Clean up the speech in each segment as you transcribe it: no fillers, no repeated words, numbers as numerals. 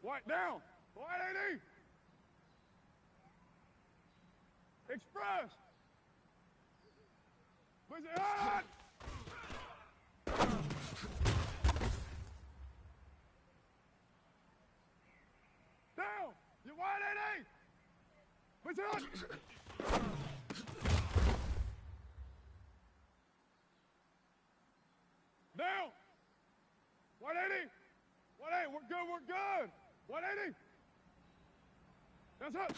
White down. White 80. Express. Push it hard. Down. You white 80. Push it hard. Down. 180. 180. We're good. We're good. 180. That's it.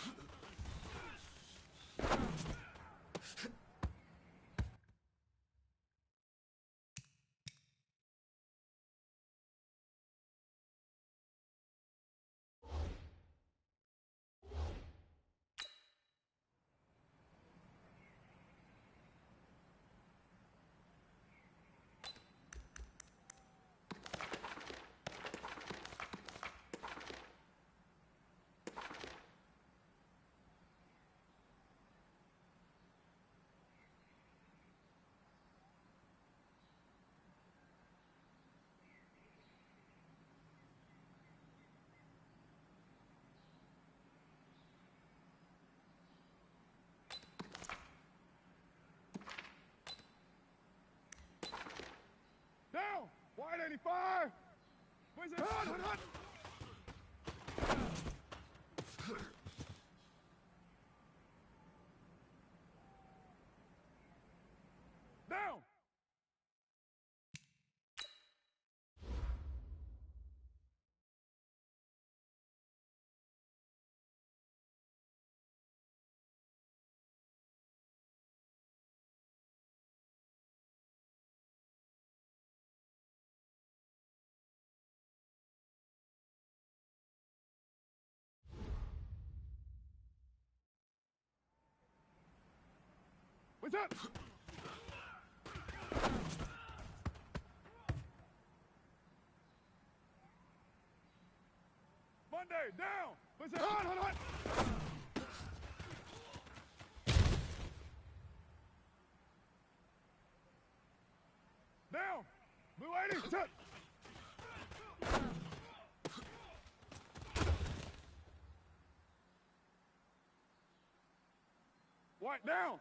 Down. White 85. Push it hard. Hard. Down. What's up? Monday, down. Push it hard. Hard. Down. Blue 80. What's up? White down.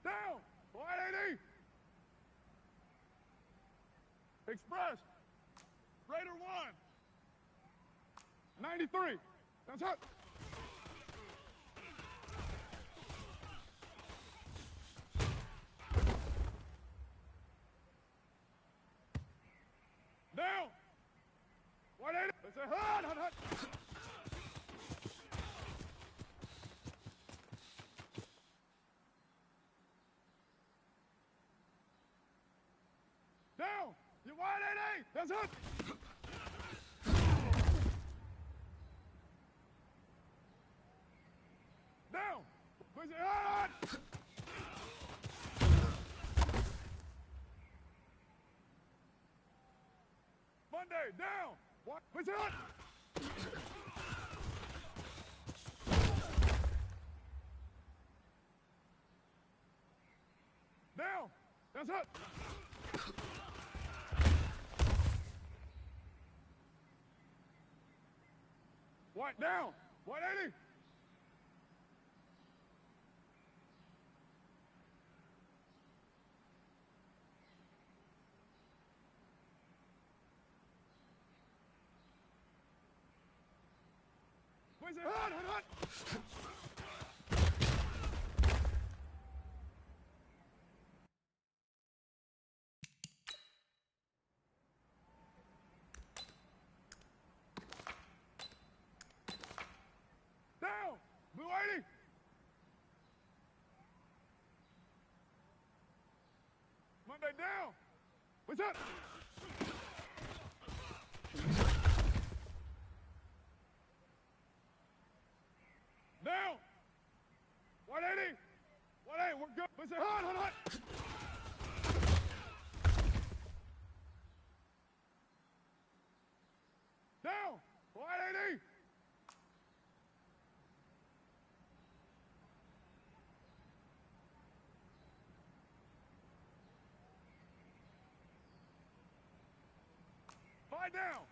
Down. White 80. Express. Raider 1. 93. That's it. Down. White 80. That's a hard. Down. You white 80. That's it. Down. Push it hard. Monday, down. What? Push it hard. Down. That's it. White down. White 80. Listen, hut, hut, hut. Down! Blue 80! Monday down! What's up? Down! 180! 180, we're good. Listen, hut, hut, hut. Down! 180! Five down!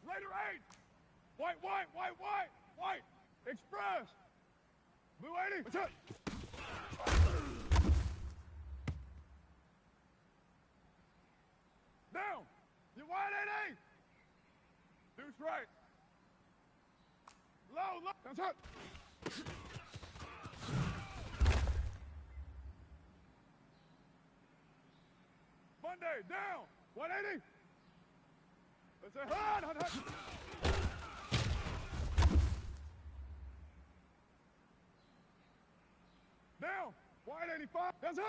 Raider 8! White, white, white, white, white! Express! Blue 80, what's up? Down! You white 80! Deuce right! Low, low! That's up! Monday, down! 180! Let's say hut, hut, hut! Down! 185! That's it!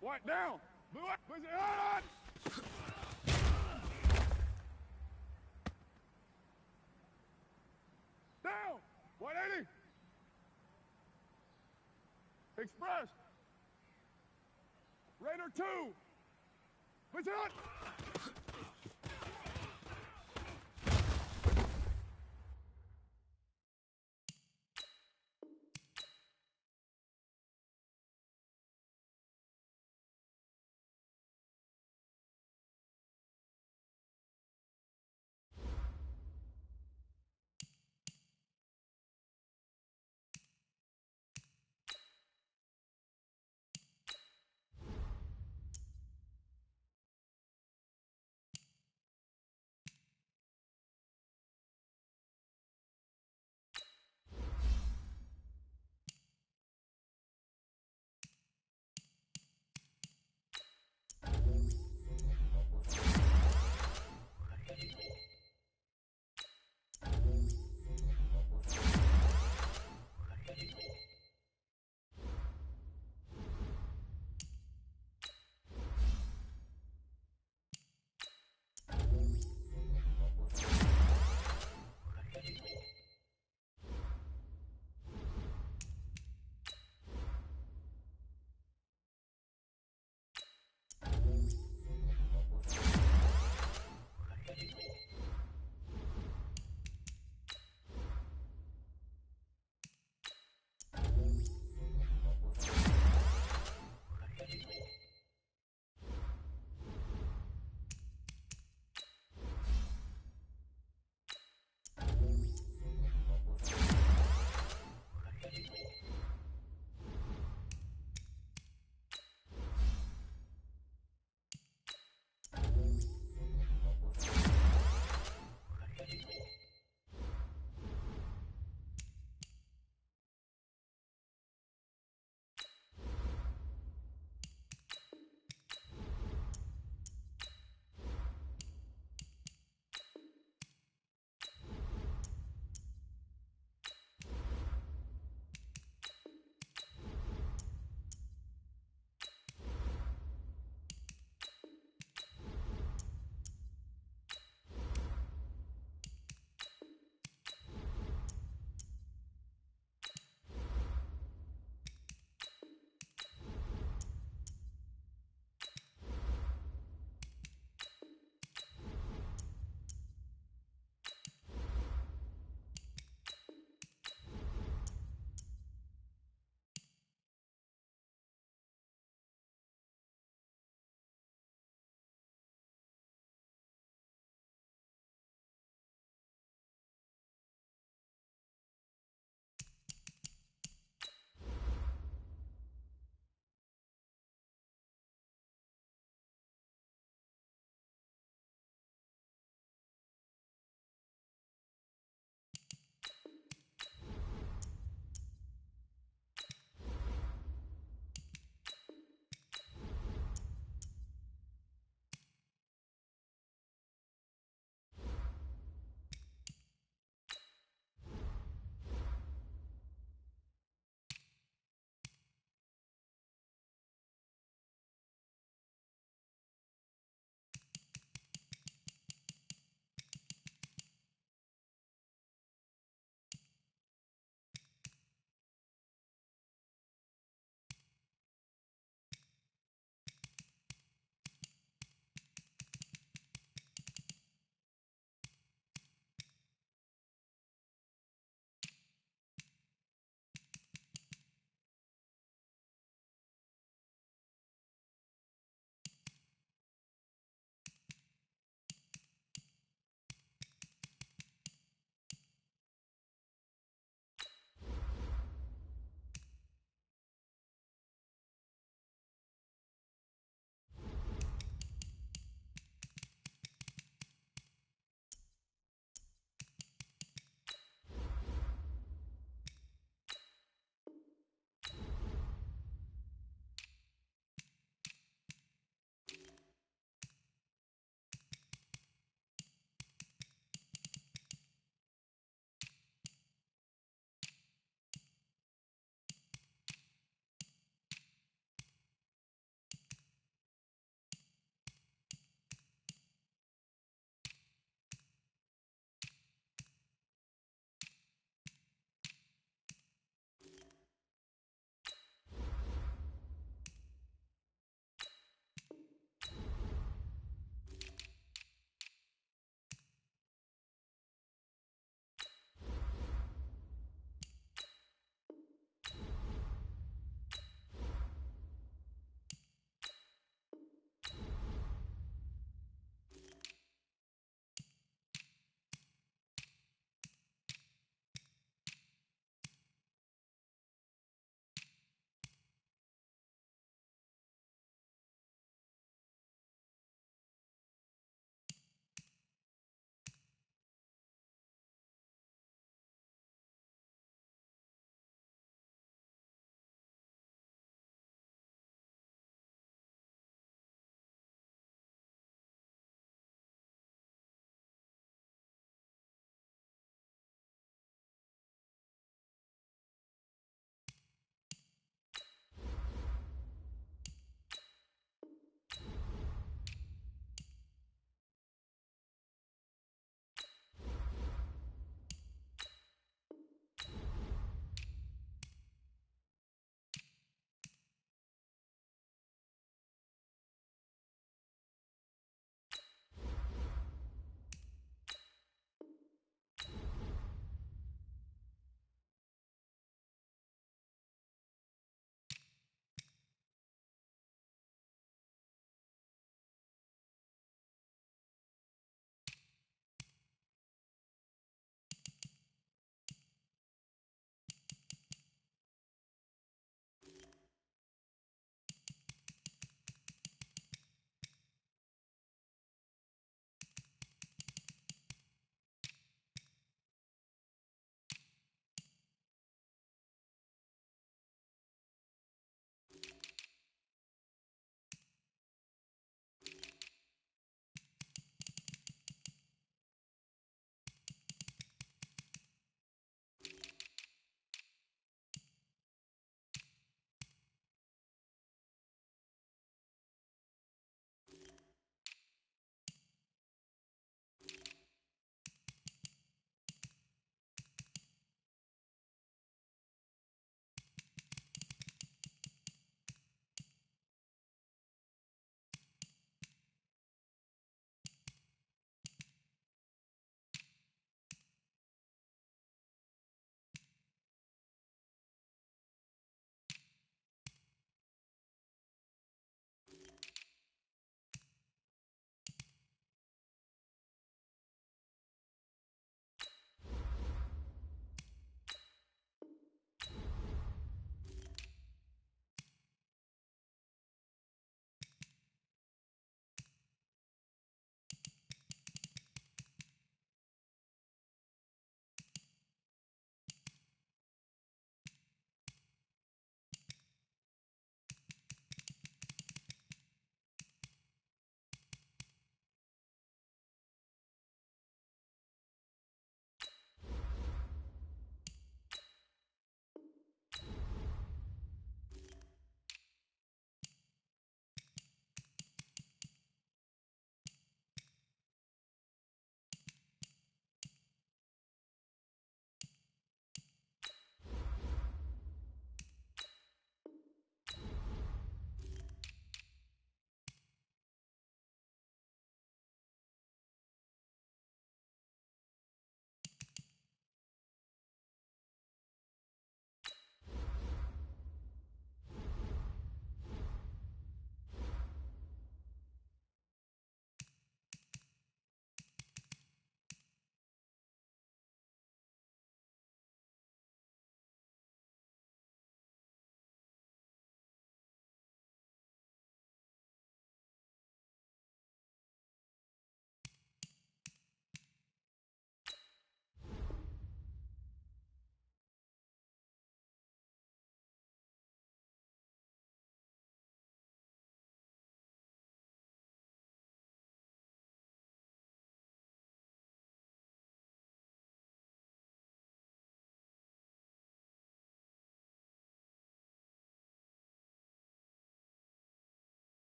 White down! Blue up! Let's say hut, hut! Down! 180! Express! Raider 2! Let's hit!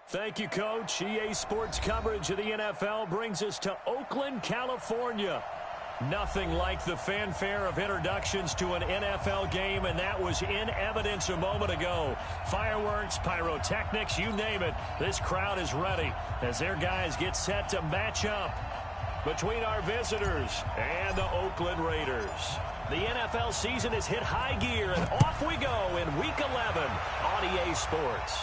Thank you, Coach. EA Sports coverage of the NFL brings us to Oakland, California. Nothing like the fanfare of introductions to an NFL game, and that was in evidence a moment ago. Fireworks, pyrotechnics, you name it. This crowd is ready as their guys get set to match up between our visitors and the Oakland Raiders. The NFL season has hit high gear, and off we go in Week 11 on EA Sports.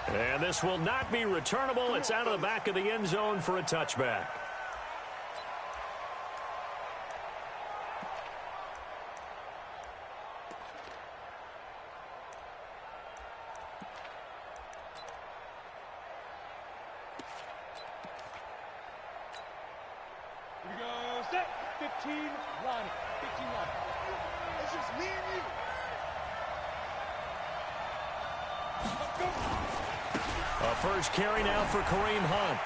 And this will not be returnable. It's out of the back of the end zone for a touchback. Here we go, set, 15, line, 15 line. It's just me and you. Let's go. A first carry now for Kareem Hunt.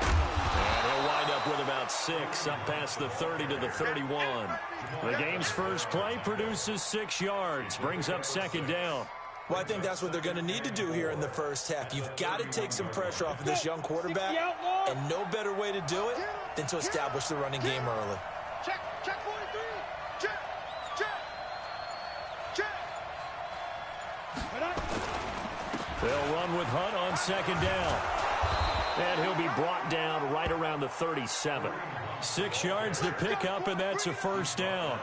And he'll wind up with about 6, up past the 30 to the 31. The game's first play produces 6 yards, brings up second down. Well, I think that's what they're going to need to do here in the first half. You've got to take some pressure off of this young quarterback, and no better way to do it than to establish the running game early. Check 43. Check. They'll run with Hunt on second down. And he'll be brought down right around the 37. 6 yards to pick up, and that's a first down.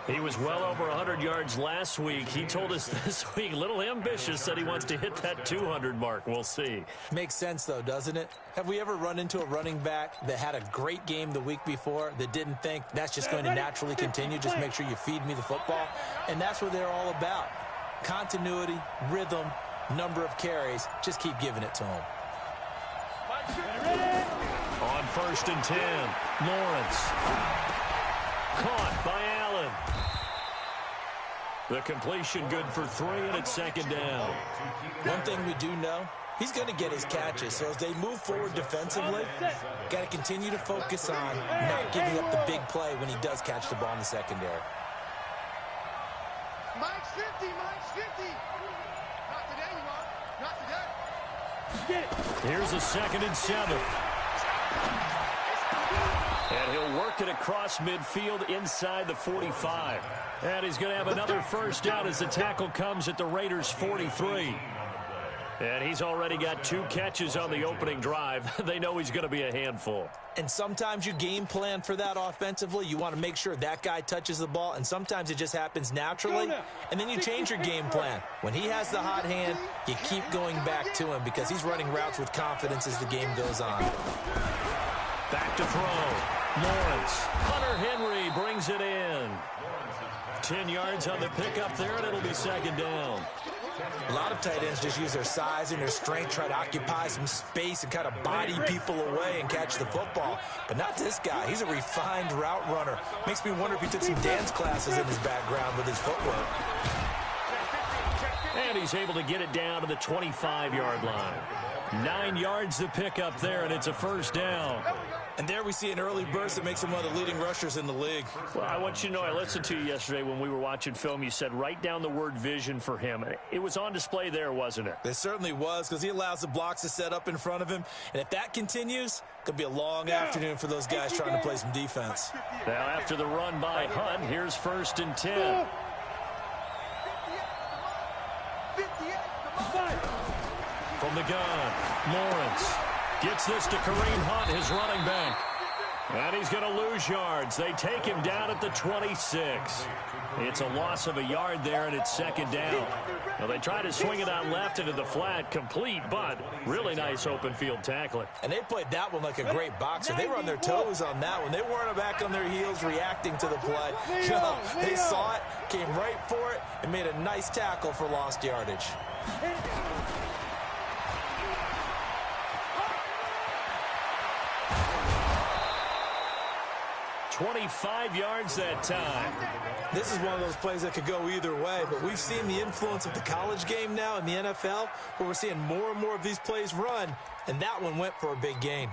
He was well over 100 yards last week. He told us this week, a little ambitious, that he wants to hit that 200 mark. We'll see. Makes sense, though, doesn't it? Have we ever run into a running back that had a great game the week before that didn't think that's just going to naturally continue? Just make sure you feed me the football. And that's what they're all about. Continuity, rhythm, number of carries. Just keep giving it to him. On first and 10, Lawrence. Caught by Allen. The completion good for 3, and it's second down. One thing we do know, he's going to get his catches. So as they move forward defensively, got to continue to focus on not giving up the big play when he does catch the ball in the secondary. Mike's 50. Not today, you are. Not today. Get it. Here's a 2nd and 7. And he'll work it across midfield inside the 45. And he's going to have another first down as the tackle comes at the Raiders' 43. And he's already got 2 catches on the opening drive. They know he's going to be a handful. And sometimes you game plan for that offensively. You want to make sure that guy touches the ball, and sometimes it just happens naturally. And then you change your game plan. When he has the hot hand, you keep going back to him because he's running routes with confidence as the game goes on. Back to throw. Lawrence. Hunter Henry brings it in. 10 yards on the pickup there, and it'll be second down. A lot of tight ends just use their size and their strength, try to occupy some space and kind of body people away and catch the football. But not this guy. He's a refined route runner. Makes me wonder if he took some dance classes in his background with his footwork. And he's able to get it down to the 25-yard line. 9 yards to pick up there, and it's a first down. And there we see an early burst that makes him one of the leading rushers in the league. Well, I want you to know, I listened to you yesterday when we were watching film. You said write down the word vision for him. It was on display there, wasn't it? It certainly was, because he allows the blocks to set up in front of him. And if that continues, it could be a long afternoon for those guys trying to play some defense. Now, after the run by Hunt, here's first and 10. From the gun, Lawrence gets this to Kareem Hunt, his running back. And he's going to lose yards. They take him down at the 26. It's a loss of a yard there, and it's second down. Now, they try to swing it out left into the flat, complete, but really nice open field tackling. And they played that one like a great boxer. They were on their toes on that one. They weren't back on their heels reacting to the play. No, they saw it, came right for it, and made a nice tackle for lost yardage. 25 yards that time. This is one of those plays that could go either way, but we've seen the influence of the college game now in the NFL, where we're seeing more and more of these plays run, and that one went for a big gain.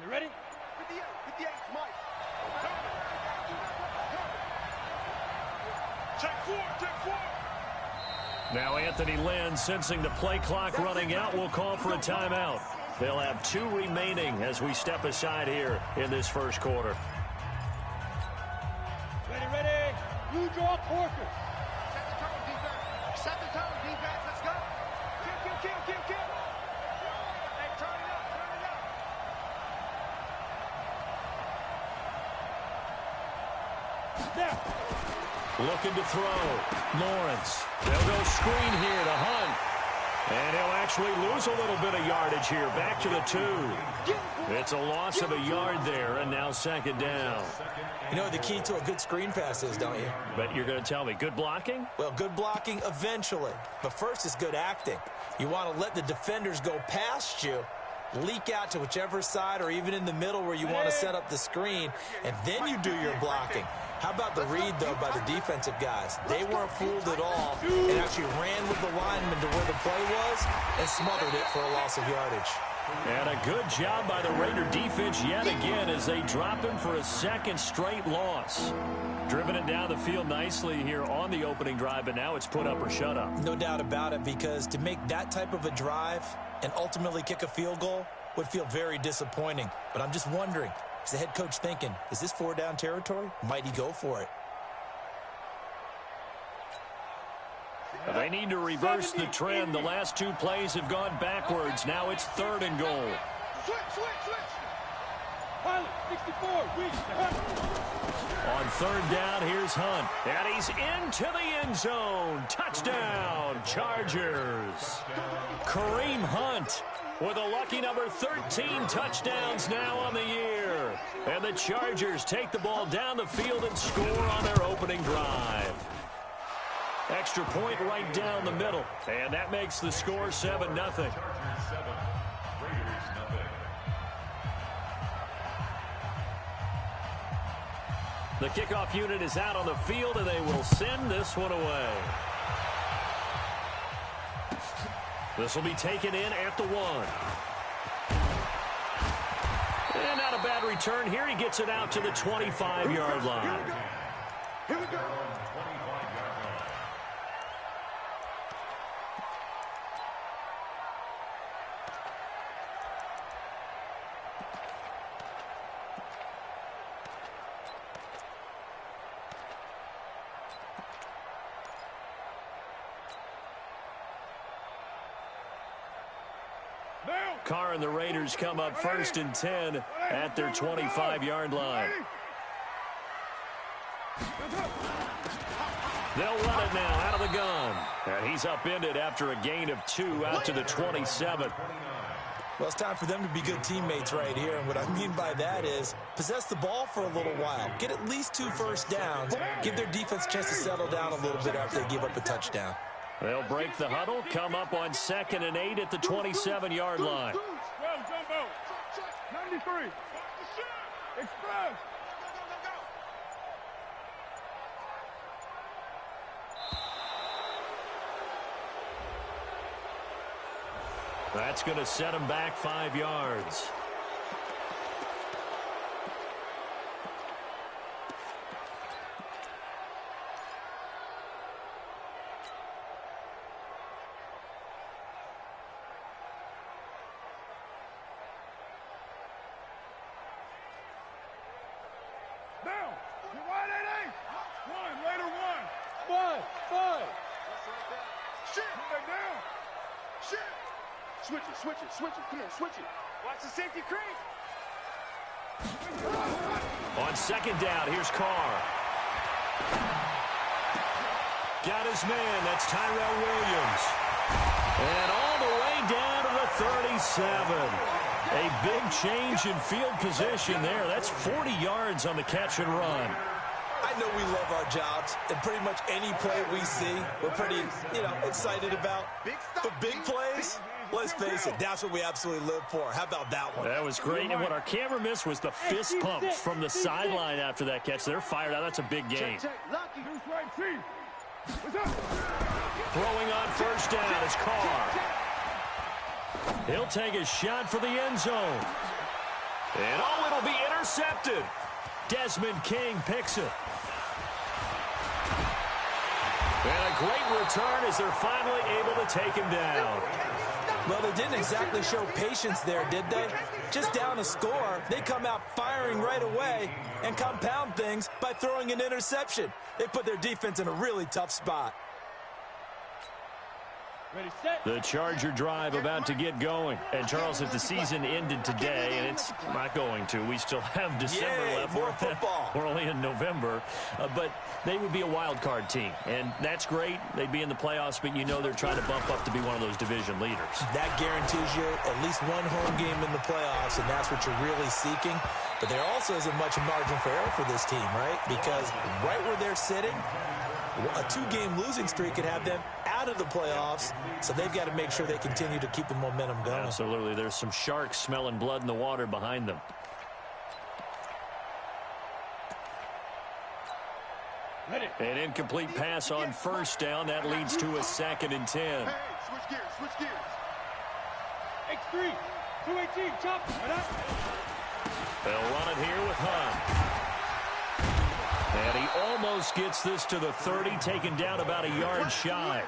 You ready? 58, 58, Mike. Check four. Now Anthony Lynn, sensing the play clock running out, will call for a timeout. They'll have 2 remaining as we step aside here in this first quarter. Ready. You draw Porker. Set the tone, defense. Let's go. Kill. Hey, turn it up. Snap. Looking to throw. Lawrence. They'll go screen here to Hunt. And he'll actually lose a little bit of yardage here. Back to the 2. It's a loss of a yard there, and now second down. You know what the key to a good screen pass is, don't you? But you're going to tell me, good blocking? Well, good blocking eventually. But first is good acting. You want to let the defenders go past you, leak out to whichever side or even in the middle where you want to set up the screen, and then you do your blocking. How about the read, though, by the defensive guys? They weren't fooled at all and actually ran with the lineman to where the play was and smothered it for a loss of yardage. And a good job by the Raider defense yet again as they drop him for a second straight loss. Driven it down the field nicely here on the opening drive, but now it's put up or shut up. No doubt about it, because to make that type of a drive and ultimately kick a field goal would feel very disappointing. But I'm just wondering, is the head coach thinking, is this 4-down territory? Might he go for it? They need to reverse the trend. The last 2 plays have gone backwards. Now it's 3rd and goal. Switch. Pilot, 64, weak. On 3rd down, here's Hunt. And he's into the end zone. Touchdown, Chargers. Kareem Hunt with a lucky number 13 touchdowns now on the year. And the Chargers take the ball down the field and score on their opening drive. Extra point right down the middle. And that makes the score 7-0. The kickoff unit is out on the field, and they will send this one away. This will be taken in at the 1. And not a bad return here. He gets it out to the 25-yard line. Here we go. Carr and the Raiders come up 1st and 10 at their 25-yard line. They'll run it now out of the gun. And he's upended after a gain of 2 out to the 27. Well, it's time for them to be good teammates right here. And what I mean by that is possess the ball for a little while. Get at least 2 first downs. Give their defense a chance to settle down a little bit after they give up a touchdown. They'll break the huddle, come up on 2nd and 8 at the 27-yard line. 12, Jumbo. 93. Express. That's going to set him back 5 yards. Switch it. Come on, switch it. Watch the safety creep. On 2nd down, here's Carr. Got his man. That's Tyrell Williams. And all the way down to the 37. A big change in field position there. That's 40 yards on the catch and run. I know we love our jobs, and pretty much any play we see, we're pretty, excited about. But big plays, let's face it, that's what we absolutely live for. How about that one? That was great, and what our camera missed was the fist pumps from the sideline after that catch. They're fired out. That's a big game. Throwing on 1st down is Carr. He'll take a shot for the end zone. And oh, it'll be intercepted. Desmond King picks it. And a great return as they're finally able to take him down. Well, they didn't exactly show patience there, did they? Just down a score, they come out firing right away and compound things by throwing an interception. They put their defense in a really tough spot. The Charger drive about to get going. And, Charles, if the season ended today, and it's not going to, we still have December left. More football. We're only in November. But they would be a wild card team. And that's great. They'd be in the playoffs, but you know they're trying to bump up to be one of those division leaders. That guarantees you at least one home game in the playoffs, and that's what you're really seeking. But there also isn't much margin for error for this team, right? Because right where they're sitting, a 2-game losing streak could have them out of the playoffs, so they've got to make sure they continue to keep the momentum going. Absolutely. There's some sharks smelling blood in the water behind them. An incomplete pass on first down. That leads to a 2nd and 10. Hey, switch gears, switch gears. X3, 218, chop. They'll run it here with Hunt. And he almost gets this to the 30, taken down about a yard shy.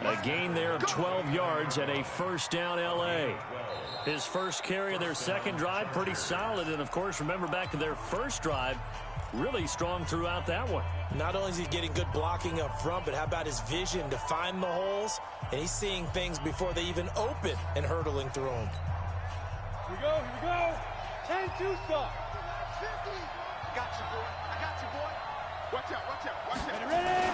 A gain there of 12 yards and a first down L.A. His first carry of their second drive, pretty solid. And, of course, remember back to their first drive, really strong throughout that one. Not only is he getting good blocking up front, but how about his vision to find the holes? And he's seeing things before they even open and hurtling through them. Here we go, here we go. 10-2 stop. Got you, boy. I got you, boy. Watch out, watch out, watch out. Ready?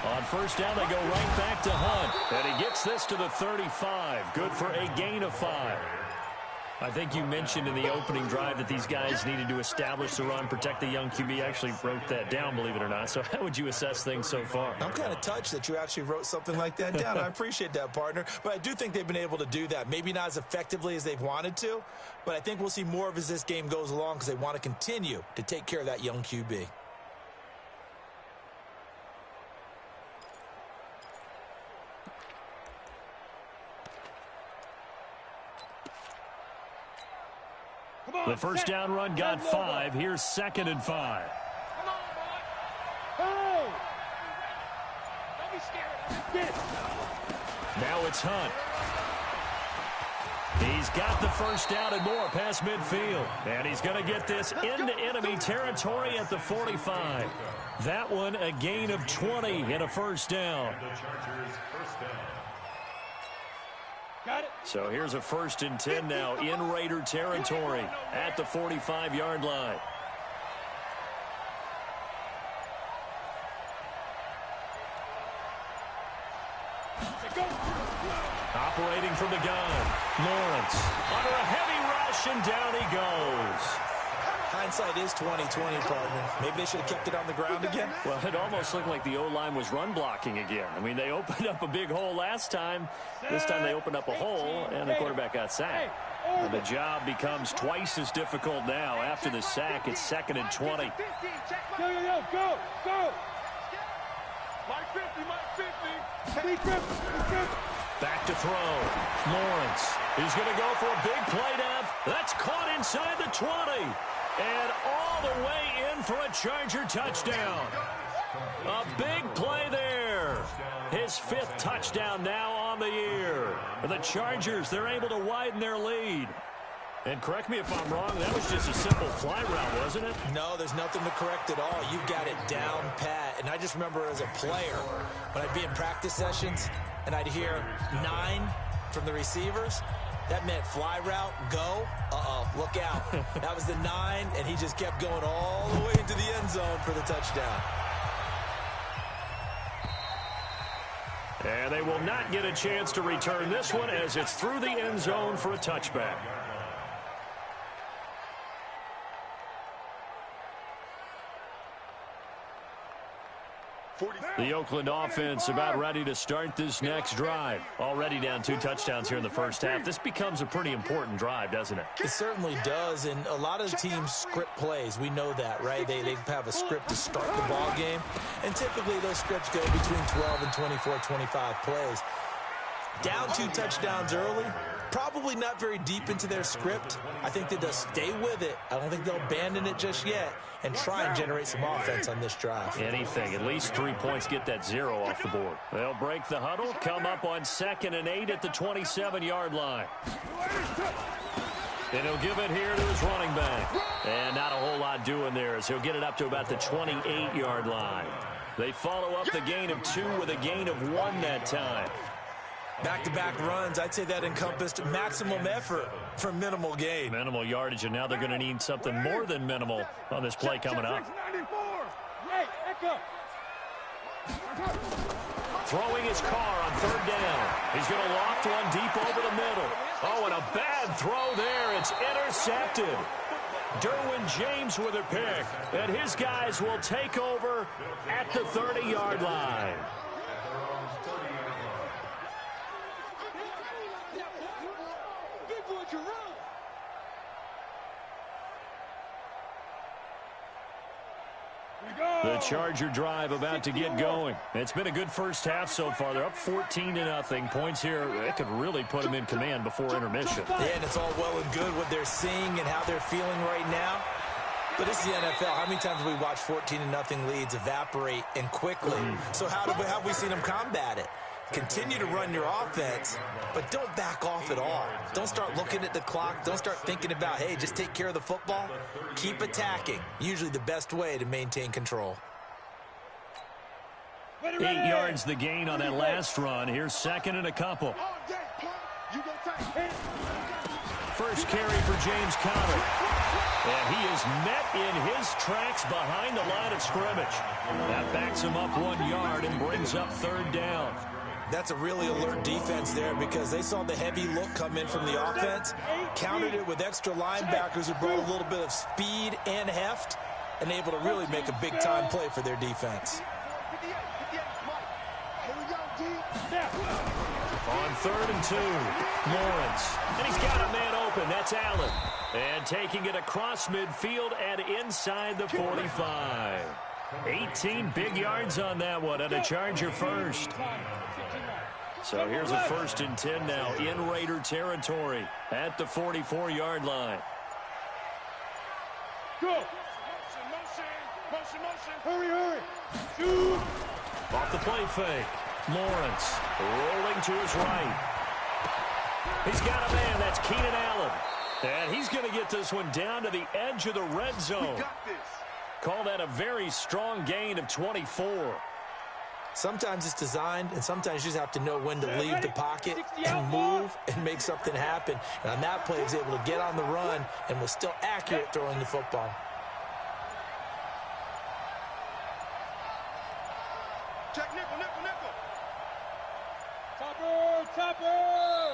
On first down, they go right back to Hunt. And he gets this to the 35. Good for a gain of 5. I think you mentioned in the opening drive that these guys needed to establish the run, protect the young QB. I actually wrote that down, believe it or not. So how would you assess things so far? I'm kind of touched that you actually wrote something like that down. I appreciate that, partner. But I do think they've been able to do that. Maybe not as effectively as they've wanted to, but I think we'll see more of as this game goes along because they want to continue to take care of that young QB. The first down run got 5. Here's 2nd and 5. Come on, boy. Hey! Don't be scared. Get it. Now it's Hunt. He's got the first down and more past midfield. And he's going to get this into enemy territory at the 45. That one a gain of 20 and a first down. Got it. So here's a 1st and 10 now in Raider territory at the 45-yard line. Operating from the gun, Lawrence under a heavy rush, and down he goes. Hindsight is 20/20, partner. Maybe they should have kept it on the ground again. Well, it almost looked like the O-line was run blocking again. I mean, they opened up a big hole last time. This time they opened up a hole, and the quarterback got sacked. And the job becomes twice as difficult now. After the sack, it's 2nd and 20. Go, go. Mike 50, Mike 50. Back to throw. Lawrence is going to go for a big play down. That's caught inside the 20. And all the way in for a Charger touchdown. A big play there. His 5th touchdown now on the year. The Chargers, they're able to widen their lead. And correct me if I'm wrong, that was just a simple fly route, wasn't it? No, there's nothing to correct at all. You've got it down pat. And I just remember as a player, when I'd be in practice sessions and I'd hear 9 from the receivers, that meant fly route, go, look out. That was the 9, and he just kept going all the way into the end zone for the touchdown. And they will not get a chance to return this one as it's through the end zone for a touchback. The Oakland offense about ready to start this next drive. Already down 2 touchdowns here in the first half. This becomes a pretty important drive, doesn't it? It certainly does, and a lot of teams script plays. We know that, right? They have a script to start the ball game, and typically those scripts go between 12 and 24, 25 plays. Down 2 touchdowns early, Probably not very deep into their script. I think that they'll stay with it. I don't think they'll abandon it just yet and try and generate some offense on this drive. Anything. At least 3 points, get that 0 off the board. They'll break the huddle, come up on 2nd and 8 at the 27-yard line. And he'll give it here to his running back. And not a whole lot doing there as he'll get it up to about the 28-yard line. They follow up the gain of 2 with a gain of 1 that time. Back-to-back runs, I'd say that encompassed maximum effort for minimal gain. Minimal yardage, and now they're going to need something more than minimal on this play coming up. Throwing his car on 3rd down. He's going to loft one deep over the middle. Oh, and a bad throw there. It's intercepted. Derwin James with a pick. And his guys will take over at the 30-yard line. The Charger drive about to get going. It's been a good first half so far. They're up 14-0. Points here, it could really put them in command before intermission. Yeah, and it's all well and good what they're seeing and how they're feeling right now. But this is the NFL. How many times have we watched 14-0 leads evaporate and quickly? So how have we seen them combat it? Continue to run your offense, but don't back off at all. Don't start looking at the clock. Don't start thinking about, hey, just take care of the football. Keep attacking. Usually the best way to maintain control. 8 yards the gain on that last run. Here's 2nd and a couple. First carry for James Conner. And he is met in his tracks behind the line of scrimmage. That backs him up 1 yard and brings up 3rd down. That's a really alert defense there because they saw the heavy look come in from the offense, countered it with extra linebackers who brought a little bit of speed and heft, and able to really make a big-time play for their defense. On 3rd and 2, Lawrence. And he's got a man open. That's Allen. And taking it across midfield and inside the 45. 18 big yards on that one, and a Charger first. So here's a 1st and 10 now in Raider territory at the 44-yard line. Go. Hurry. Shoot. Off the play fake. Lawrence rolling to his right. He's got a man. That's Keenan Allen. And he's going to get this one down to the edge of the red zone. Call that a very strong gain of 24. Sometimes it's designed, and sometimes you just have to know when to leave the pocket and move and make something happen. And on that play, he was able to get on the run and was still accurate throwing the football. Check nickel.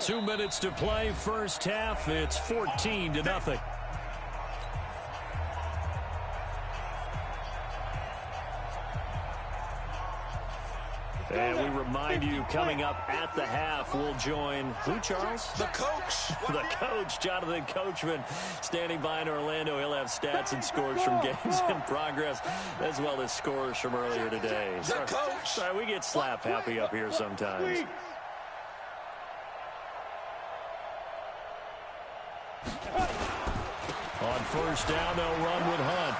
2 minutes to play, first half. It's 14-0. And we remind you, coming up at the half, we'll join who, Charles? The coach. The coach, Jonathan Coachman, standing by in Orlando. He'll have stats and scores from games in progress, as well as scores from earlier today. The coach. Sorry, we get slap happy up here sometimes. On 1st down, they'll run with Hunt.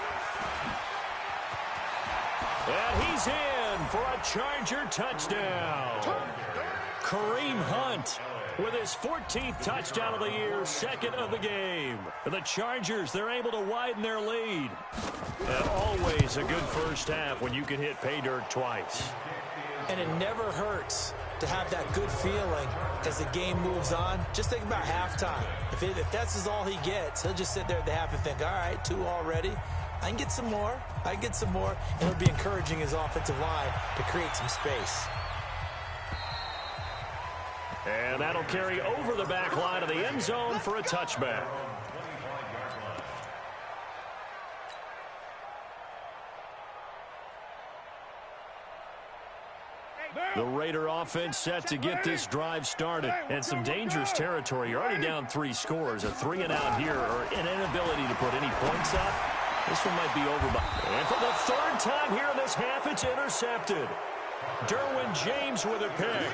And he's in for a Charger touchdown. Kareem Hunt with his 14th touchdown of the year, 2nd of the game. The Chargers, they're able to widen their lead. And always a good first half when you can hit pay dirt twice. And it never hurts to have that good feeling as the game moves on. Just think about halftime. If that's all he gets, he'll just sit there at the half and think, all right, 2 already. I can get some more. And it'll be encouraging his offensive line to create some space. And that'll carry over the back line of the end zone for a touchback. The Raider offense set to get this drive started. And some dangerous territory. You're already down 3 scores. A 3-and-out here, or an inability to put any points up. This one might be over by. And for the 3rd time here in this half, it's intercepted. Derwin James with a pick.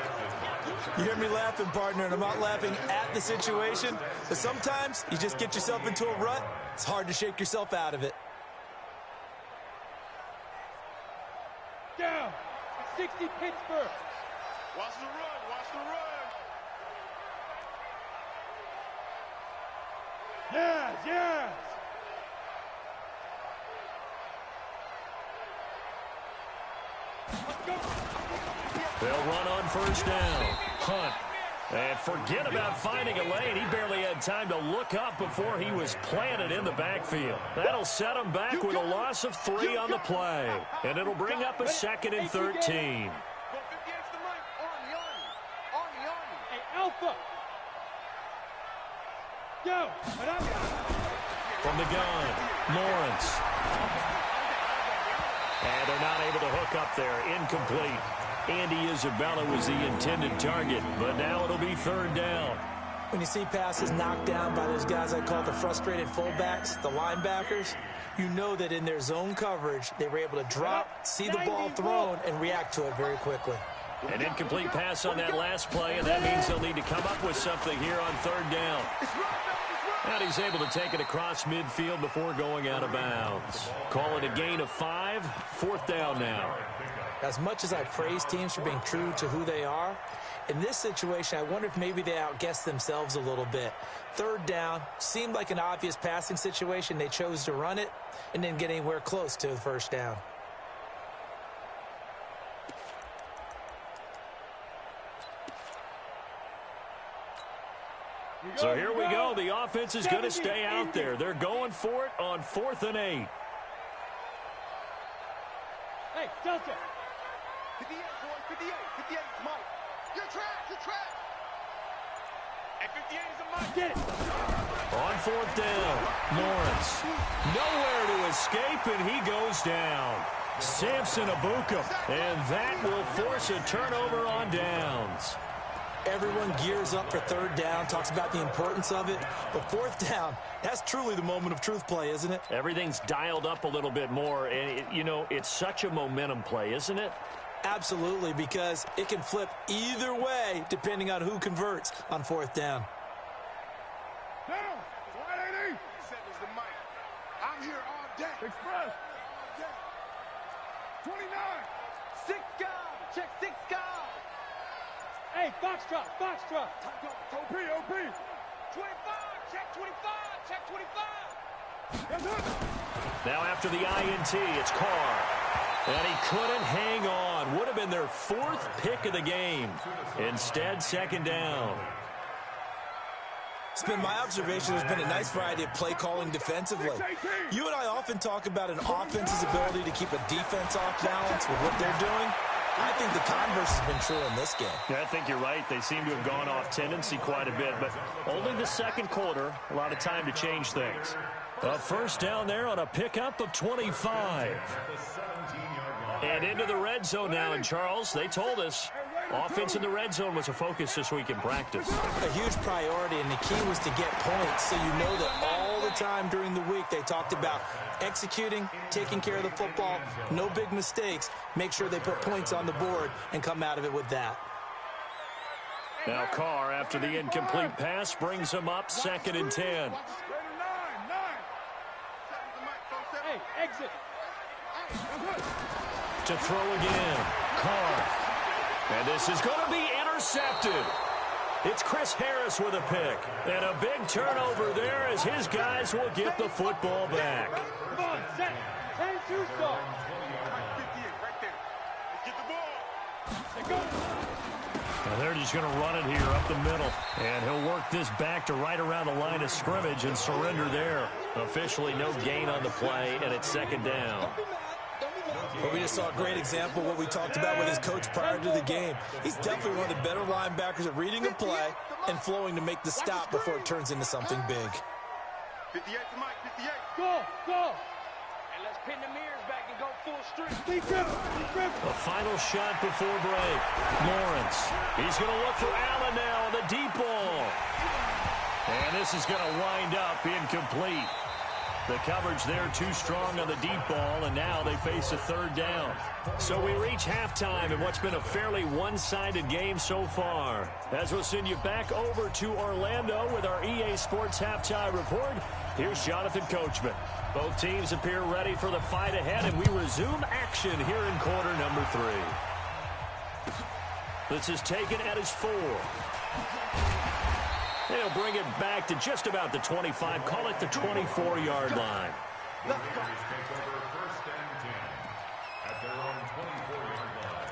You hear me laughing, partner, and I'm not laughing at the situation, but sometimes you just get yourself into a rut. It's hard to shake yourself out of it. Down. 60 Pittsburgh. Watch the run. Watch the run. Yes, yes. Let's go. They'll run on first down. Hunt. And forget about finding a lane. He barely had time to look up before he was planted in the backfield. That'll set him back with a loss of 3 on the play. And it'll bring up a 2nd and 13. Hey, Alpha. Go. From the gun, Lawrence. And they're not able to hook up there. Incomplete. Andy Isabella was the intended target, but now it'll be 3rd down. When you see passes knocked down by those guys I call the frustrated fullbacks, the linebackers, you know that in their zone coverage, they were able to drop, see the ball thrown, and react to it very quickly. An incomplete pass on that last play, and that means they'll need to come up with something here on 3rd down. And he's able to take it across midfield before going out of bounds. Call it a gain of 5, 4th down now. As much as I praise teams for being true to who they are, in this situation, I wonder if maybe they outguessed themselves a little bit. 3rd down seemed like an obvious passing situation. They chose to run it and didn't get anywhere close to the 1st down. So here we go. The offense is going to stay out there. They're going for it on 4th and 8. Hey, Delta. 58, boys, 58, 58, Mike. You're trapped, you're trapped. And 58 is a Mike. Get it. On 4th down, Lawrence. Nowhere to escape, and he goes down. Samson Abuka, and that will force a turnover on downs. Everyone gears up for 3rd down, talks about the importance of it. But 4th down, that's truly the moment of truth play, isn't it? Everything's dialed up a little bit more, and, it's such a momentum play, isn't it? Absolutely, because it can flip either way depending on who converts on 4th down. Down. 180. 7's the Mike. I'm here all day. Express. 29. 6 guys. Check 6 guys. Hey, Foxtrot, Foxtrot. OP, OP. 25. Check 25. Check 25. Yes, sir. Now after the INT, it's Carr. And he couldn't hang on. Would have been their 4th pick of the game. Instead, 2nd down. It's been my observation there's been a nice variety of play calling defensively. You and I often talk about an offense's ability to keep a defense off balance with what they're doing. I think the converse has been true in this game. Yeah, I think you're right. They seem to have gone off tendency quite a bit, but only the 2nd quarter, a lot of time to change things. A 1st down there on a pickup of 25. And into the red zone now, and Charles, they told us offense in the red zone was a focus this week in practice. A huge priority, and the key was to get points, so you know that all the time during the week they talked about executing, taking care of the football, no big mistakes, make sure they put points on the board and come out of it with that. Now Carr, after the incomplete pass, brings him up 2nd and 10. Hey, exit. To throw again, Carr. And this is going to be intercepted. It's Chris Harris with a pick. And a big turnover there as his guys will get the football back. Come on, set. 10-2 start. 58 right there. Let's get the ball. They go. Now they're just going to run it here up the middle. And he'll work this back to right around the line of scrimmage and surrender there. Officially no gain on the play, and it's 2nd down. But we just saw a great example of what we talked about with his coach prior to the game. He's definitely one of the better linebackers at reading a play and flowing to make the stop before it turns into something big. 58 to Mike, 58. Go, go. And let's pin the mirrors back and go full strength. Keep dribbling, keep dribbling. A final shot before break. Lawrence. He's going to look for Allen now on the deep ball. And this is going to wind up incomplete. The coverage there too strong on the deep ball, and now they face a third down. So we reach halftime in what's been a fairly one-sided game so far. As we'll send you back over to Orlando with our EA Sports Halftime Report, here's Jonathan Coachman. Both teams appear ready for the fight ahead, and we resume action here in quarter number 3. This is taken at his 4. And he'll bring it back to just about the 25. Call it the 24-yard line. Let's go. Take over first and 10 at their own 24-yard line.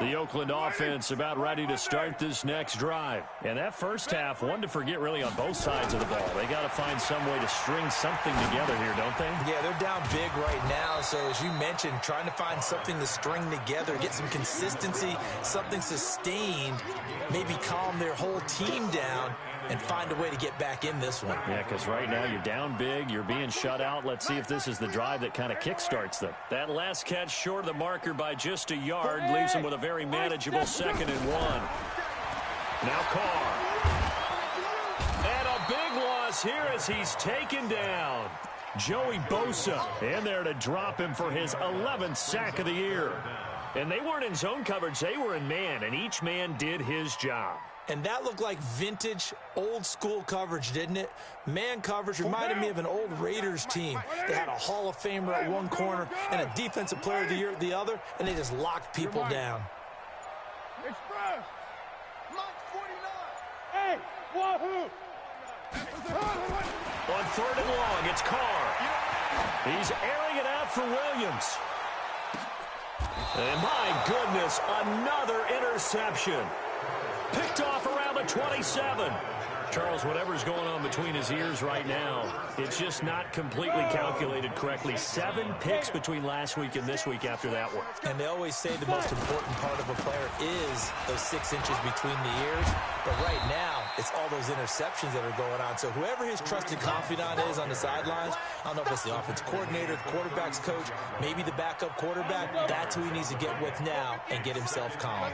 The Oakland offense about ready to start this next drive. And that first half, one to forget really on both sides of the ball. They got to find some way to string something together here, don't they? Yeah, they're down big right now. So as you mentioned, trying to find something to string together, get some consistency, something sustained, maybe calm their whole team down and find a way to get back in this one. Yeah, because right now you're down big, you're being shut out. Let's see if this is the drive that kind of kickstarts them. That last catch short of the marker by just a yard leaves them with a very manageable 2nd and 1. Now Carr. And a big loss here as he's taken down. Joey Bosa in there to drop him for his 11th sack of the year. And they weren't in zone coverage, they were in man, and each man did his job. And that looked like vintage, old-school coverage, didn't it? Man coverage reminded me of an old Raiders team. They had a Hall of Famer at one corner and a Defensive Player of the Year at the other, and they just locked people down. Express. Mike 49. Hey, wahoo. On 3rd and long, it's Carr. He's airing it out for Williams. And my goodness, another interception. Picked off around the 27. Charles, whatever's going on between his ears right now, it's just not completely calculated correctly. 7 picks between last week and this week after that one. And they always say the most important part of a player is those 6 inches between the ears. But right now, it's all those interceptions that are going on. So whoever his trusted confidant is on the sidelines, I don't know if it's the offense coordinator, the quarterback's coach, maybe the backup quarterback, that's who he needs to get with now and get himself calm.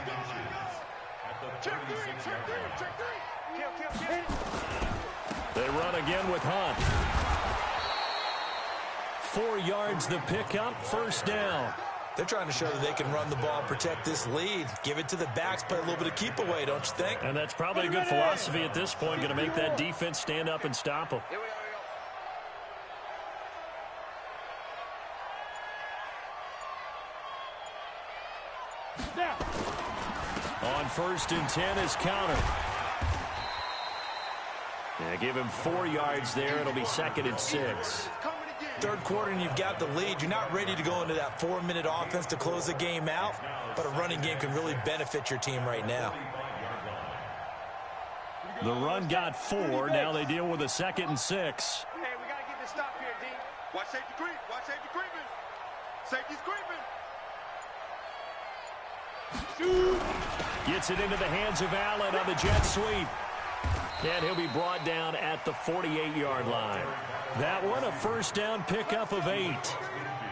Check 3, check 3, check 3. They run again with Hunt. 4 yards the pickup, 1st down. They're trying to show that they can run the ball, protect this lead, give it to the backs, play a little bit of keep away, don't you think? And that's probably a good philosophy at this point, going to make that defense stand up and stop them. On 1st and 10 is counter. Yeah, give him 4 yards there. It'll be 2nd and 6. 3rd quarter and you've got the lead. You're not ready to go into that 4-minute offense to close the game out, but a running game can really benefit your team right now. The run got 4. Now they deal with a 2nd and 6. Hey, we got to get this stop here, D. Watch safety creep. Watch safety creeping. Safety's creeping. Gets it into the hands of Allen on the jet sweep. And he'll be brought down at the 48-yard line. That one, a 1st down pickup of 8.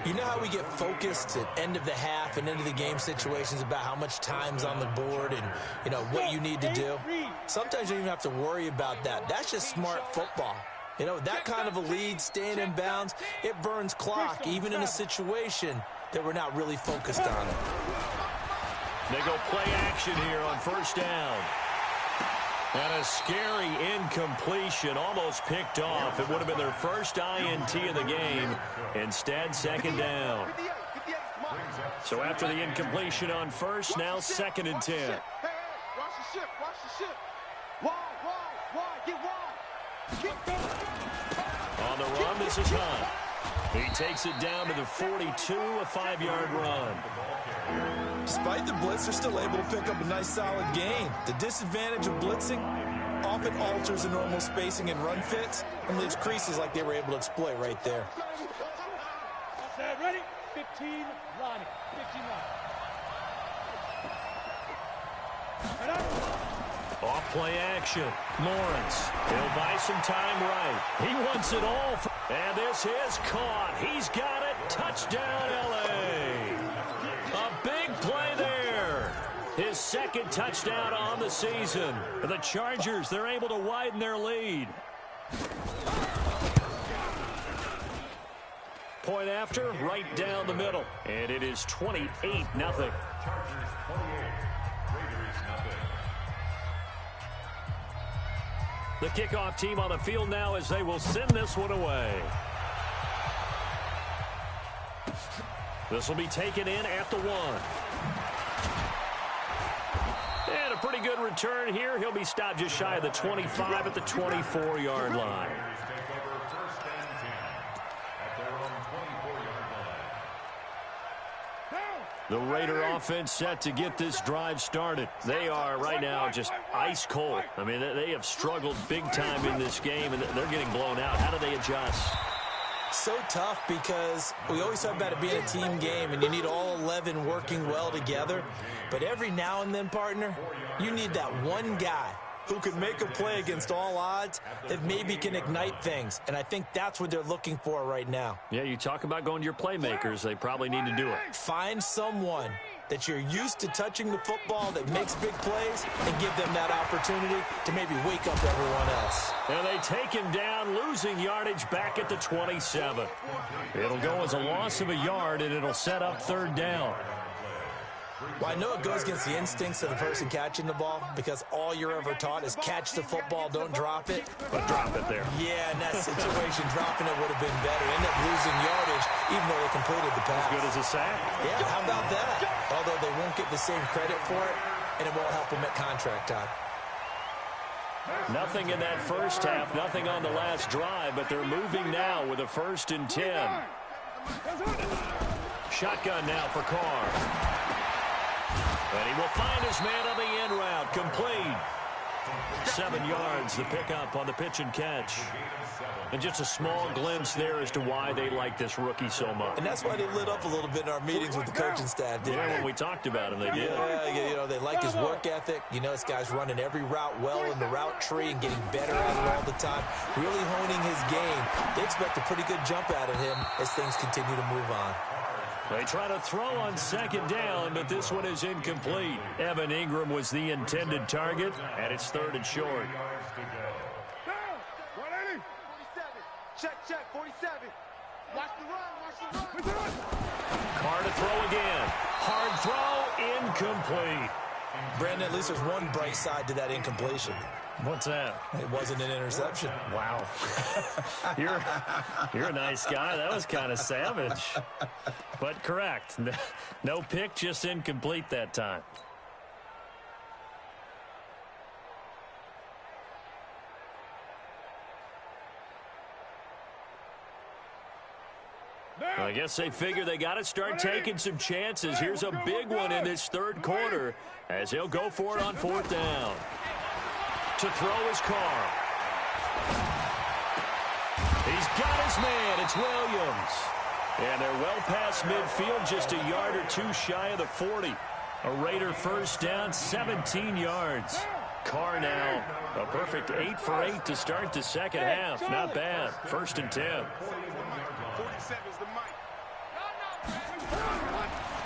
You know how we get focused at end of the half and end of the game situations about how much time's on the board and, you know, what you need to do? Sometimes you don't even have to worry about that. That's just smart football. You know, that kind of a lead, staying in bounds, it burns clock, even in a situation that we're not really focused on it. They go play action here on 1st down. And a scary incompletion, almost picked off. It would have been their first INT of the game. Instead, 2nd down. So after the incompletion on 1st, now 2nd and 10. Hey, watch the ship, watch the ship. Wide, get wide. On the run, this is Hunt. He takes it down to the 42, a 5-yard run. Despite the blitz, they're still able to pick up a nice solid gain. The disadvantage of blitzing often alters the normal spacing and run fits and leaves creases like they were able to exploit right there. Ready? 15, Lonnie. 15, Lonnie. Off play action. Lawrence. He'll buy some time right. He wants it all. And this is caught. He's got it. Touchdown, L.A. A big His second touchdown on the season. The Chargers, they're able to widen their lead. Point after, right down the middle. And it is 28-0. Chargers 28, Raiders nothing. The kickoff team on the field now as they will send this one away. This will be taken in at the 1. And a pretty good return here. He'll be stopped just shy of the 25 at the 24-yard line. Raiders take over 1st and 10 at their own 24-yard line. The Raider offense set to get this drive started. They are right now just ice cold. I mean, they have struggled big time in this game, and they're getting blown out. How do they adjust? So tough because we always talk about it being a team game and you need all 11 working well together. But every now and then, partner, you need that one guy who can make a play against all odds that maybe can ignite things. And I think that's what they're looking for right now. Yeah, you talk about going to your playmakers. They probably need to do it. Find someone that you're used to touching the football that makes big plays and give them that opportunity to maybe wake up everyone else. And they take him down, losing yardage back at the 27. It'll go as a loss of a yard, and it'll set up 3rd down. Well, I know it goes against the instincts of the person catching the ball because all you're ever taught is catch the football, don't drop it. But drop it there. Yeah, in that situation, dropping it would have been better. End up losing yardage even though they completed the pass. As good as a sack. Yeah, how about that? Although they won't get the same credit for it, and it won't help them at contract time. Nothing in that first half, nothing on the last drive, but they're moving now with a 1st and 10. Shotgun now for Carr. And he will find his man on the end route. Complete. 7 yards, the pickup on the pitch and catch. And just a small glimpse there as to why they like this rookie so much. And that's why they lit up a little bit in our meetings with the coaching staff, didn't they? When we talked about him, they did. Yeah, you know, they like his work ethic. You know, this guy's running every route well in the route tree and getting better at it all the time. Really honing his game. They expect a pretty good jump out of him as things continue to move on. They try to throw on 2nd down, but this one is incomplete. Evan Ingram was the intended target, and it's 3rd and short. Check, 47. Watch the run. Carr to throw again. Hard throw, incomplete. Brandon, at least there's one bright side to that incompletion. What's that? It wasn't an interception. Wow. You're a nice guy. That was kind of savage. But correct. No pick, just incomplete that time. I guess they figure they got to start taking some chances. Here's a big one in this 3rd quarter as they'll go for it on 4th down. To throw is Carr. He's got his man. It's Williams. And they're well past midfield, just a yard or 2 shy of the 40. A Raider 1st down, 17 yards. Carr now, a perfect 8 for 8 to start the 2nd half. Not bad. 1st and 10. 47's the mic.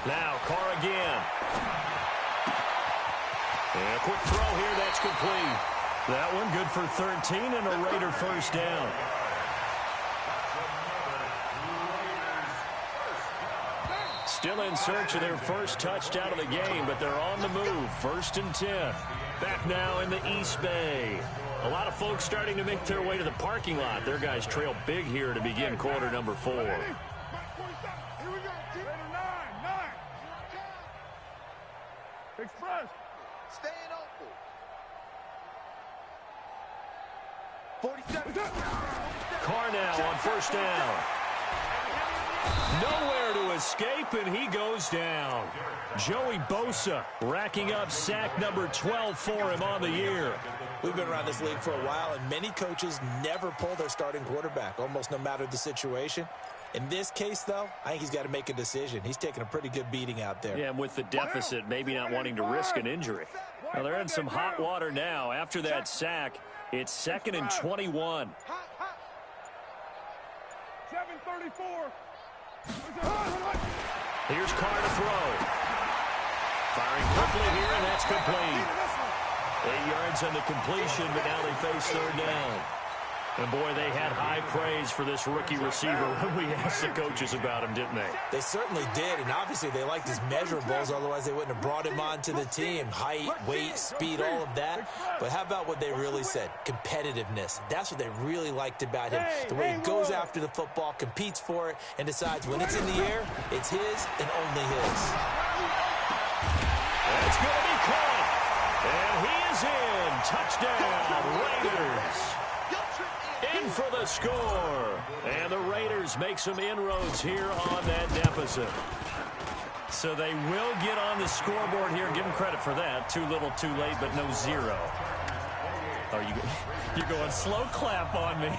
Now Carr again. And a quick throw here, that's complete. That one good for 13 and a Raider 1st down. Still in search of their first touchdown of the game, but they're on the move. 1st and 10. Back now in the East Bay. A lot of folks starting to make their way to the parking lot. Their guys trail big here to begin quarter number 4. Here we go. Raider 9. Express. Staying open. 47. Carr now on 1st down. Nowhere to escape, and he goes down. Joey Bosa racking up sack number 12 for him on the year. We've been around this league for a while, and many coaches never pull their starting quarterback, almost no matter the situation. In this case, though, I think he's got to make a decision. He's taking a pretty good beating out there. Yeah, and with the deficit, maybe not wanting to risk an injury. Well, they're in some hot water now. After that sack, it's 2nd and 21. 7:34. Here's Carr to throw. Firing quickly here, and that's complete. 8 yards on the completion, but now they face third down. And, boy, they had high praise for this rookie receiver when we asked the coaches about him, didn't they? They certainly did, and obviously they liked his measurables. Otherwise, they wouldn't have brought him onto the team. Height, weight, speed, all of that. But how about what they really said? Competitiveness. That's what they really liked about him. The way he goes after the football, competes for it, and decides when it's in the air, it's his and only his. That's going to be caught. And he is in. Touchdown, Raiders. In for the score. And the Raiders make some inroads here on that deficit. So they will get on the scoreboard here. Give them credit for that. Too little, too late, but no zero. Oh, you're going slow clap on me.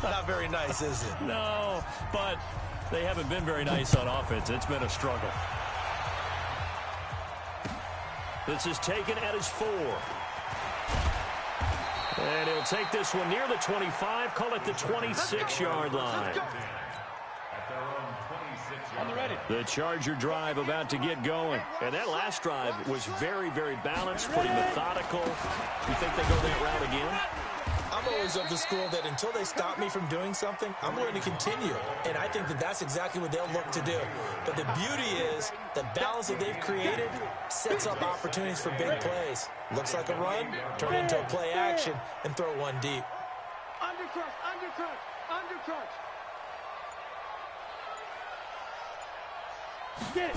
Not very nice, is it? No, but they haven't been very nice on offense. It's been a struggle. This is taken at his 4. And he'll take this one near the 25, call it the 26-yard line. The Charger drive about to get going. And that last drive was very, very balanced, pretty methodical. You think they go that route again? I'm always of the school that until they stop me from doing something, I'm going to continue. And I think that that's exactly what they'll look to do. But the beauty is the balance that they've created sets up opportunities for big plays. Looks like a run, turn it into a play action, and throw one deep. Undercut, undercut, undercut. Get it.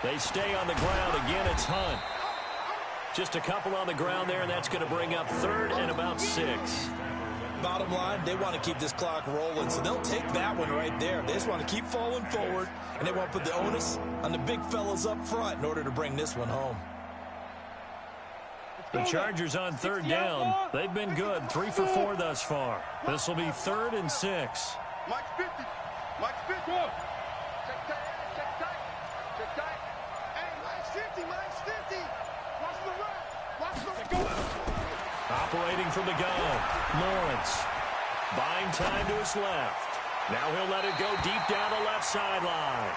They stay on the ground. Again, it's Hunt. Just a couple on the ground there, and that's going to bring up third and about 6. Bottom line, they want to keep this clock rolling, so they'll take that one right there. They just want to keep falling forward, and they want to put the onus on the big fellas up front in order to bring this one home. The Chargers on third down. They've been good, 3 for 4 thus far. This will be 3rd and 6. Mike's 50. Mike's 50. Check tight, check tight, check tight. Hey, Mike's 50, Mike's 50. Watch the run. Watch the run. Operating from the gun, Lawrence. Buying time to his left. Now he'll let it go deep down the left sideline.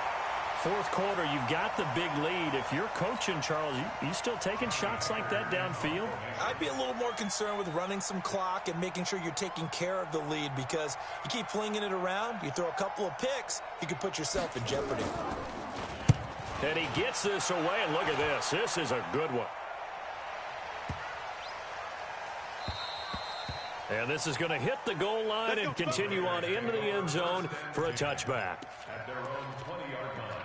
4th quarter, you've got the big lead. If you're coaching, Charles, you still taking shots like that downfield? I'd be a little more concerned with running some clock and making sure you're taking care of the lead, because you keep flinging it around, you throw a couple of picks, you could put yourself in jeopardy. And he gets this away, and look at this. This is a good one. And this is going to hit the goal line and continue on into the end zone for a touchback. At their own 20-yard line.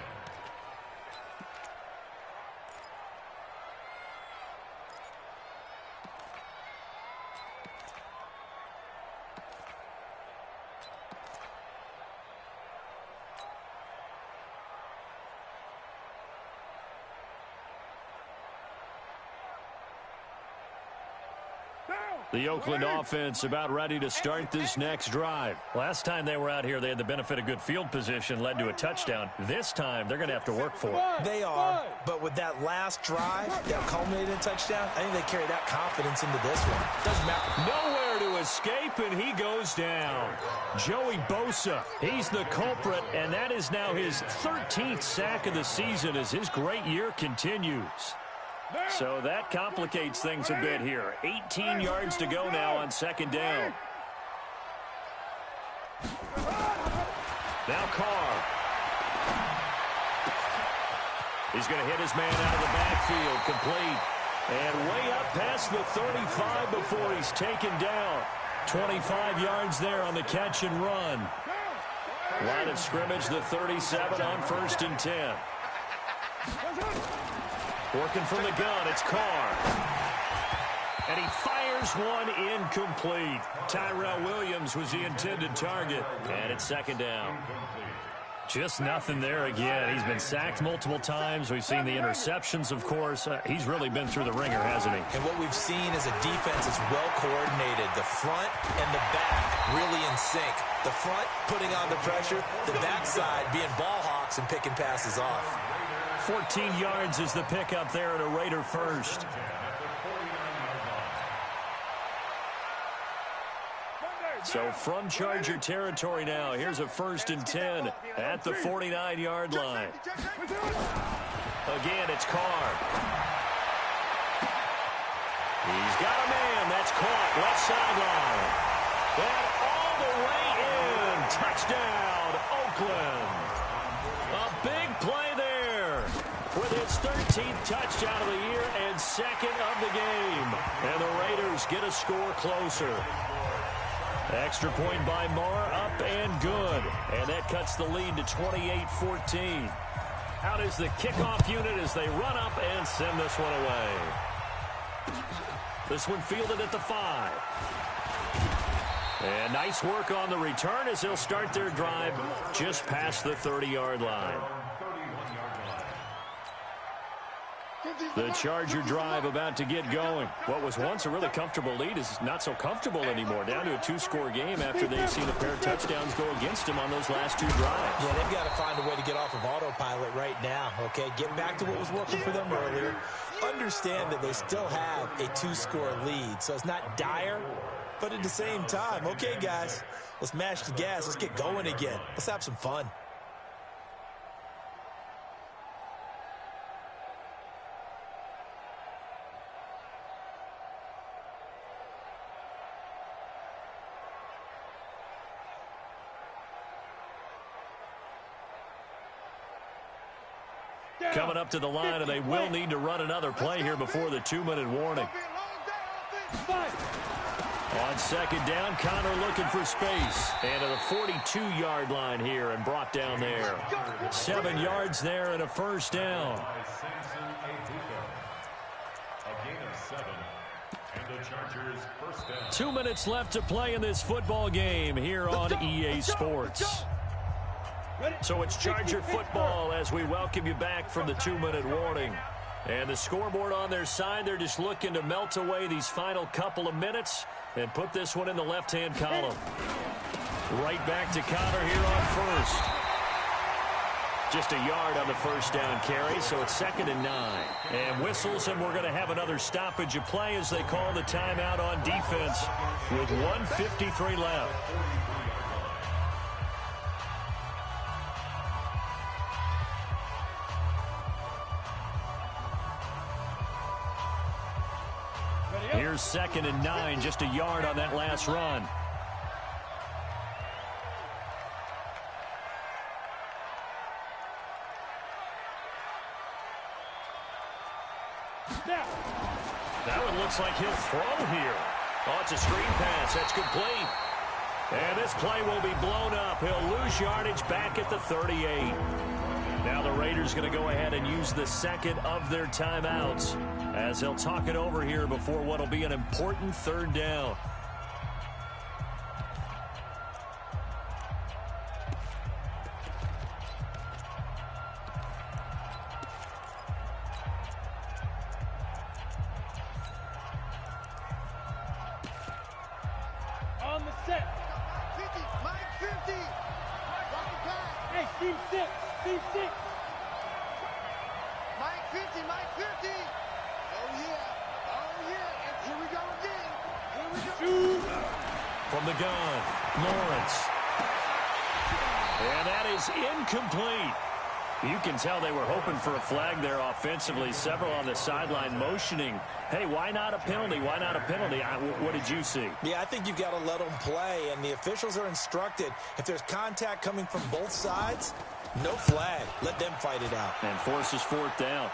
The Oakland offense about ready to start this next drive. Last time they were out here, they had the benefit of good field position, led to a touchdown. This time, they're going to have to work for it. They are, but with that last drive that culminated in a touchdown, I think they carry that confidence into this one. Doesn't matter. Nowhere to escape, and he goes down. Joey Bosa, he's the culprit, and that is now his 13th sack of the season as his great year continues. So that complicates things a bit here. 18 yards to go now on 2nd down. Now Carr. He's going to hit his man out of the backfield, complete. And way up past the 35 before he's taken down. 25 yards there on the catch and run. Line of scrimmage, the 37 on 1st and 10. Working from the gun, it's Carr. And he fires one incomplete. Tyrell Williams was the intended target. And it's 2nd down. Just nothing there again. He's been sacked multiple times. We've seen the interceptions, of course. He's really been through the ringer, hasn't he? And what we've seen is a defense that's well coordinated. The front and the back really in sync. The front putting on the pressure. The backside being ball hawks and picking passes off. 14 yards is the pickup there at a Raider first. So from Charger territory now, here's a 1st and 10 at the 49-yard line. Again, it's Carr. He's got a man. That's caught. Left sideline. And all the way in. Touchdown, Oakland. A big play there with his 13th touchdown of the year and 2nd of the game. And the Raiders get a score closer. Extra point by Marr, up and good. And that cuts the lead to 28-14. Out is the kickoff unit as they run up and send this one away. This one fielded at the 5. And nice work on the return as they'll start their drive just past the 30-yard line. The Charger drive about to get going. What was once a really comfortable lead is not so comfortable anymore. Down to a 2-score game after they've seen a pair of touchdowns go against them on those last 2 drives. Yeah, they've got to find a way to get off of autopilot right now, okay? Get back to what was working for them earlier. Understand that they still have a 2-score lead, so it's not dire, but at the same time, okay, guys, let's mash the gas. Let's get going again. Let's have some fun. Coming up to the line, and they will need to run another play here before the 2-minute warning. On 2nd down, Connor looking for space. And to the 42-yard line here and brought down there. 7 yards there and a 1st down. 2 minutes left to play in this football game here on EA Sports. So it's Charger football as we welcome you back from the 2-minute warning. And the scoreboard on their side, they're just looking to melt away these final couple of minutes and put this one in the left-hand column. Right back to Connor here on 1st. Just a yard on the 1st down carry, so it's 2nd and 9. And whistles, and we're going to have another stoppage of play as they call the timeout on defense with 1:53 left. Here's 2nd and 9, just a yard on that last run. That one looks like he'll throw here. Oh, it's a screen pass. That's complete. And this play will be blown up. He'll lose yardage back at the 38. Now the Raiders going to go ahead and use the 2nd of their timeouts as they'll talk it over here before what will be an important 3rd down. On the set. 50, Mike 50. Drop the pass. Hey, team 6. Team 6. Mike 50, Mike 50. Oh, yeah. Oh, yeah. And here we go again. Here we go. Shoot. From the gun, Lawrence. And that is incomplete. You can tell they were hoping for a flag there offensively. Several on the sideline motioning. Hey, why not a penalty? Why not a penalty? What did you see? Yeah, I think you've got to let them play, and the officials are instructed if there's contact coming from both sides, no flag. Let them fight it out. And forces 4th down.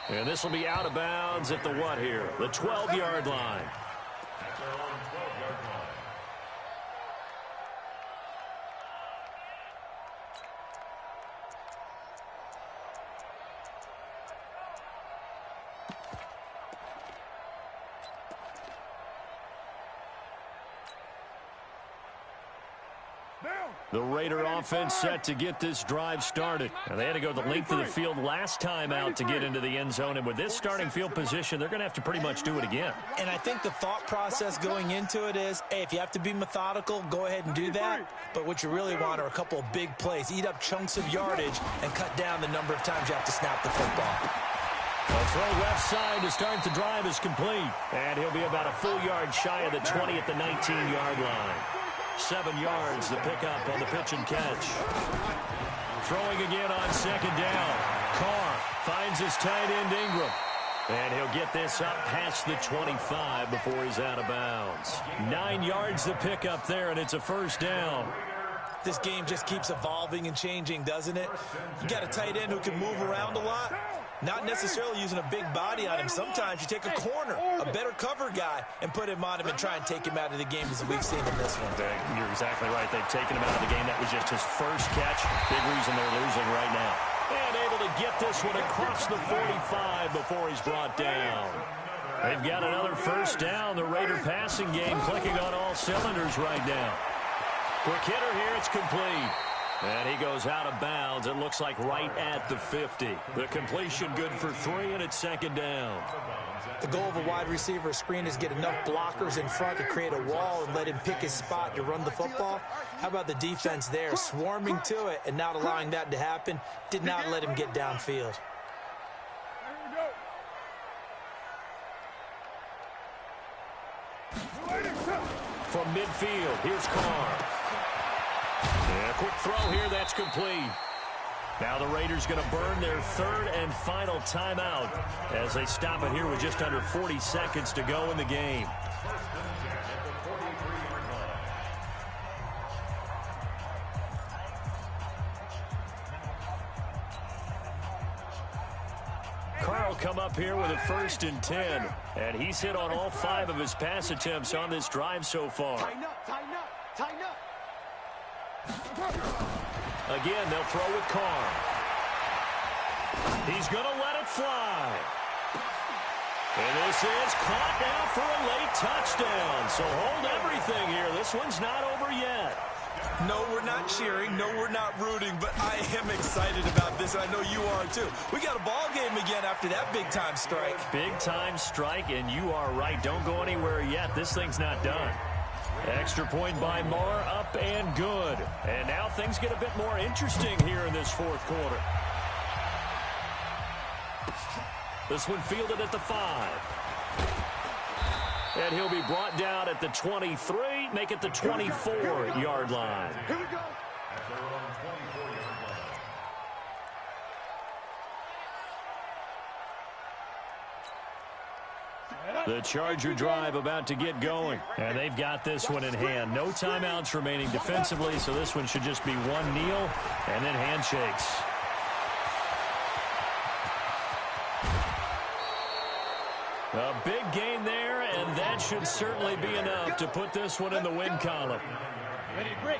And this will be out of bounds at the what here? The 12-yard line. At their own 12-yard line. The Raider offense set to get this drive started. And they had to go the length of the field last time out to get into the end zone. And with this starting field position, they're going to have to pretty much do it again. And I think the thought process going into it is, hey, if you have to be methodical, go ahead and do that. But what you really want are a couple of big plays. Eat up chunks of yardage and cut down the number of times you have to snap the football. A throw left side to start the drive is complete. And he'll be about a full yard shy of the 20 at the 19-yard line. 7 yards, the pickup on the pitch and catch. Throwing again on second down. Carr finds his tight end Ingram. And he'll get this up past the 25 before he's out of bounds. 9 yards the pickup there, and it's a first down. This game just keeps evolving and changing, doesn't it? You got a tight end who can move around a lot. Not necessarily using a big body on him. Sometimes you take a corner, a better cover guy, and put him on him and try and take him out of the game as we've seen in this one. You're exactly right. They've taken him out of the game. That was just his first catch. Big reason they're losing right now. And able to get this one across the 45 before he's brought down. They've got another first down. The Raider passing game clicking on all cylinders right now. Quick hitter here. It's complete. And he goes out of bounds. It looks like right at the 50. The completion good for 3, and it's second down. The goal of a wide receiver screen is get enough blockers in front to create a wall and let him pick his spot to run the football. How about the defense there, swarming to it and not allowing that to happen? Did not let him get downfield. From midfield, here's Carr. Yeah, quick throw here, that's complete. Now the Raiders going to burn their 3rd and final timeout as they stop it here with just under 40 seconds to go in the game. Carr will come up here with a 1st and 10, and he's hit on all 5 of his pass attempts on this drive so far. Tighten up, tighten up, tighten up. Again, they'll throw with Carr. He's going to let it fly. And this is caught now for a late touchdown. So hold everything here. This one's not over yet. No, we're not cheering. No, we're not rooting. But I am excited about this. I know you are, too. We got a ball game again after that big-time strike. Big-time strike, and you are right. Don't go anywhere yet. This thing's not done. Extra point by Marr, up and good. And now things get a bit more interesting here in this 4th quarter. This one fielded at the 5. And he'll be brought down at the 23, make it the 24-yard line. Here we go. At their own 24-yard line. The Charger drive about to get going. And they've got this one in hand. No timeouts remaining defensively, so this one should just be one kneel and then handshakes. A big gain there, and that should certainly be enough to put this one in the win column.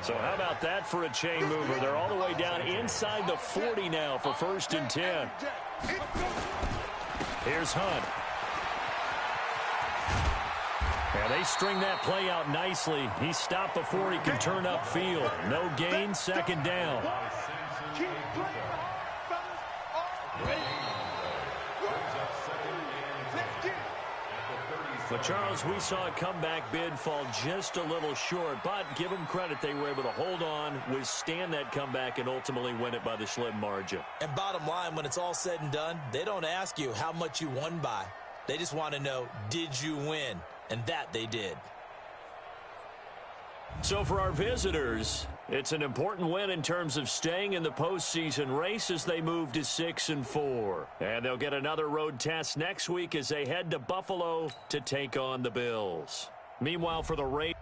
So how about that for a chain mover? They're all the way down inside the 40 now for 1st and 10. Here's Hunt. And they string that play out nicely. He stopped before he can turn upfield. No gain, 2nd down. But, Charles, we saw a comeback bid fall just a little short, but give them credit. They were able to hold on, withstand that comeback, and ultimately win it by the slim margin. And bottom line, when it's all said and done, they don't ask you how much you won by. They just want to know, did you win? And that they did. So for our visitors, it's an important win in terms of staying in the postseason race as they move to 6-4. And they'll get another road test next week as they head to Buffalo to take on the Bills. Meanwhile, for the Raiders,